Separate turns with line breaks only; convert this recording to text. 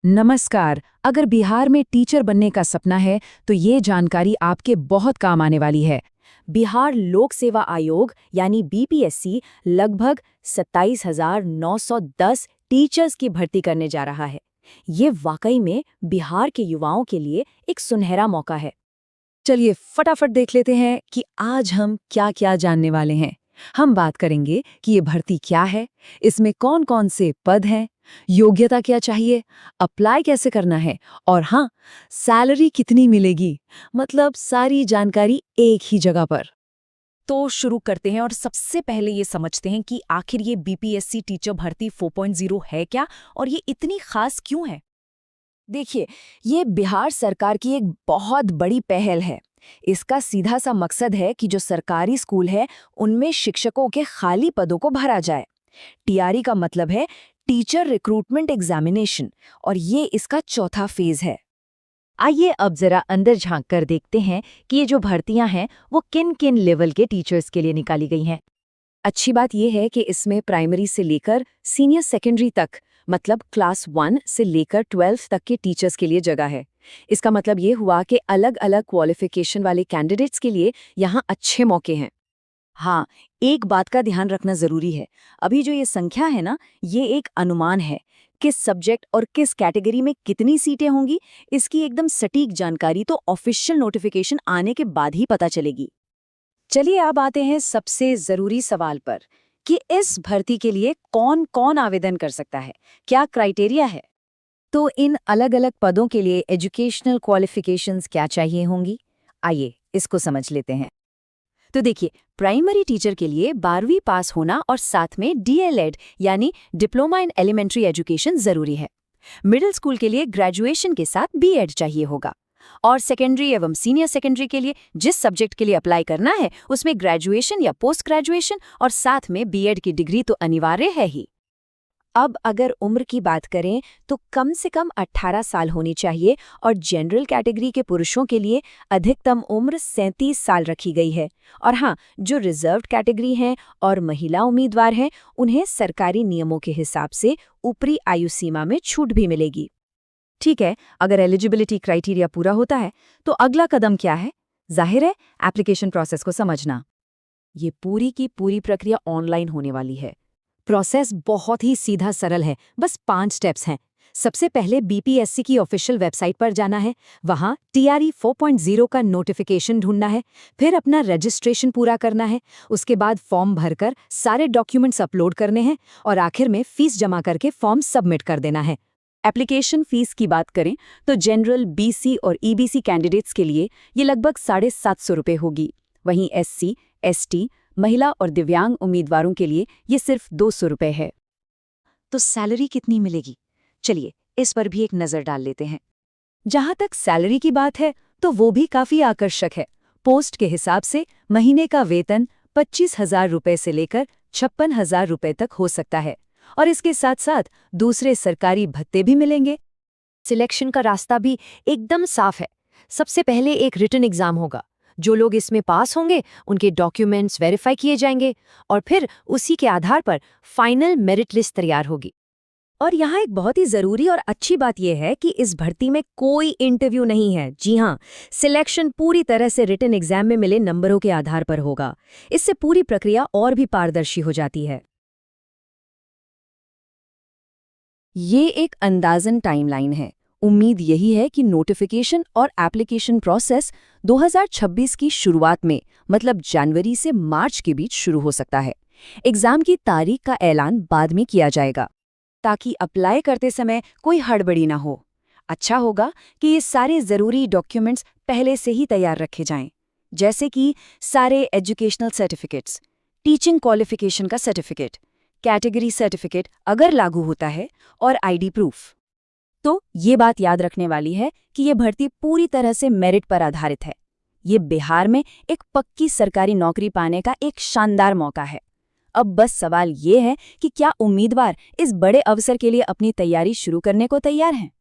नमस्कार। अगर बिहार में टीचर बनने का सपना है तो ये जानकारी आपके बहुत काम आने वाली है।
बिहार लोक सेवा आयोग यानी बीपीएससी लगभग 27,910 टीचर्स की भर्ती करने जा रहा है। ये वाकई में बिहार के युवाओं के लिए एक सुनहरा मौका है।
चलिए फटाफट देख लेते हैं कि आज हम क्या क्या जानने वाले हैं। हम बात करेंगे कि ये भर्ती क्या है, इसमें कौन कौन से पद हैं, योग्यता क्या चाहिए, अप्लाई कैसे करना है और हाँ, सैलरी कितनी मिलेगी। मतलब सारी जानकारी एक ही जगह पर।
तो शुरू करते हैं और सबसे पहले ये समझते हैं कि आखिर ये बीपीएससी टीचर भर्ती 4.0 है क्या और ये इतनी खास क्यों है। देखिए, ये बिहार सरकार की एक बहुत बड़ी पहल है। इसका सीधा सा मकसद है कि जो सरकारी स्कूल है उनमें शिक्षकों के खाली पदों को भरा जाए। टीआरई का मतलब है टीचर रिक्रूटमेंट एग्जामिनेशन और ये इसका चौथा फेज है।
आइए अब जरा अंदर झांक कर देखते हैं कि ये जो भर्तियां हैं वो किन किन लेवल के टीचर्स के लिए निकाली गई हैं।
अच्छी बात यह है कि इसमें प्राइमरी से लेकर सीनियर सेकेंडरी तक, मतलब क्लास 1 से लेकर 12 तक के टीचर्स के लिए जगह है। इसका मतलब ये हुआ कि अलग अलग क्वालिफिकेशन वाले कैंडिडेट्स के लिए यहाँ अच्छे मौके हैं। हाँ, एक बात का ध्यान रखना जरूरी है। अभी जो ये संख्या है ना, ये एक अनुमान है। किस सब्जेक्ट और किस कैटेगरी में कितनी सीटें होंगी, इसकी एकदम सटीक जानकारी तो ऑफिशियल नोटिफिकेशन आने के बाद ही पता चलेगी। चलिए अब आते हैं सबसे जरूरी सवाल पर कि इस भर्ती के लिए कौन कौन आवेदन कर सकता है, क्या क्राइटेरिया है। तो इन अलग अलग पदों के लिए एजुकेशनल क्वालिफिकेशंस क्या चाहिए होंगी, आइए इसको समझ लेते हैं। तो देखिए, प्राइमरी टीचर के लिए 12वीं पास होना और साथ में डीएलएड यानी डिप्लोमा इन एलिमेंट्री एजुकेशन जरूरी है। मिडिल स्कूल के लिए ग्रेजुएशन के साथ बीएड चाहिए होगा और सेकेंडरी एवं सीनियर सेकेंडरी के लिए जिस सब्जेक्ट के लिए अप्लाई करना है उसमें ग्रेजुएशन या पोस्ट ग्रेजुएशन और साथ में बीएड की डिग्री तो अनिवार्य है ही। अब अगर उम्र की बात करें तो कम से कम 18 साल होनी चाहिए और जनरल कैटेगरी के पुरुषों के लिए अधिकतम उम्र 37 साल रखी गई है। और हाँ, जो रिजर्व्ड कैटेगरी हैं और महिला उम्मीदवार हैं उन्हें सरकारी नियमों के हिसाब से ऊपरी आयु सीमा में छूट भी मिलेगी। ठीक है, अगर एलिजिबिलिटी क्राइटेरिया पूरा होता है तो अगला कदम क्या है? जाहिर है, एप्लीकेशन प्रोसेस को समझना। ये पूरी की पूरी प्रक्रिया ऑनलाइन होने वाली है। प्रोसेस बहुत ही सीधा सरल है, बस 5 स्टेप्स हैं। सबसे पहले बीपीएससी की ऑफिशियल वेबसाइट पर जाना है, वहाँ टीआरई 4.0 का नोटिफिकेशन ढूंढना है, फिर अपना रजिस्ट्रेशन पूरा करना है, उसके बाद फॉर्म भरकर सारे डॉक्यूमेंट्स अपलोड करने हैं और आखिर में फीस जमा करके फॉर्म सबमिट कर देना है। एप्लीकेशन फीस की बात करें तो जनरल, बीसी और ईबीसी कैंडिडेट्स के लिए ये लगभग 750 रुपये होगी। वहीं एससी, एसटी, महिला और दिव्यांग उम्मीदवारों के लिए ये सिर्फ 200 रुपये है। तो सैलरी कितनी मिलेगी? चलिए इस पर भी एक नज़र डाल लेते हैं। जहाँ तक सैलरी की बात है तो वो भी काफ़ी आकर्षक है। पोस्ट के हिसाब से महीने का वेतन 25,000 रुपये से लेकर 56,000 रुपये तक हो सकता है और इसके साथ साथ दूसरे सरकारी भत्ते भी मिलेंगे। सिलेक्शन का रास्ता भी एकदम साफ है। सबसे पहले एक रिटन एग्जाम होगा। जो लोग इसमें पास होंगे उनके डॉक्यूमेंट्स वेरीफाई किए जाएंगे और फिर उसी के आधार पर फाइनल मेरिट लिस्ट तैयार होगी। और यहाँ एक बहुत ही ज़रूरी और अच्छी बात यह है कि इस भर्ती में कोई इंटरव्यू नहीं है। जी हाँ, सिलेक्शन पूरी तरह से रिटन एग्जाम में मिले नंबरों के आधार पर होगा। इससे पूरी प्रक्रिया और भी पारदर्शी हो जाती है। ये एक अंदाज़न टाइमलाइन है। उम्मीद यही है कि नोटिफिकेशन और एप्लीकेशन प्रोसेस 2026 की शुरुआत में, मतलब जनवरी से मार्च के बीच शुरू हो सकता है। एग्जाम की तारीख का ऐलान बाद में किया जाएगा ताकि अप्लाई करते समय कोई हड़बड़ी ना हो। अच्छा होगा कि ये सारे ज़रूरी डॉक्यूमेंट्स पहले से ही तैयार रखे जाएं, जैसे कि सारे एजुकेशनल सर्टिफिकेट्स, टीचिंग क्वालिफिकेशन का सर्टिफिकेट, कैटेगरी सर्टिफिकेट अगर लागू होता है और आईडी प्रूफ। तो ये बात याद रखने वाली है कि ये भर्ती पूरी तरह से मेरिट पर आधारित है। ये बिहार में एक पक्की सरकारी नौकरी पाने का एक शानदार मौका है। अब बस सवाल ये है कि क्या उम्मीदवार इस बड़े अवसर के लिए अपनी तैयारी शुरू करने को तैयार हैं?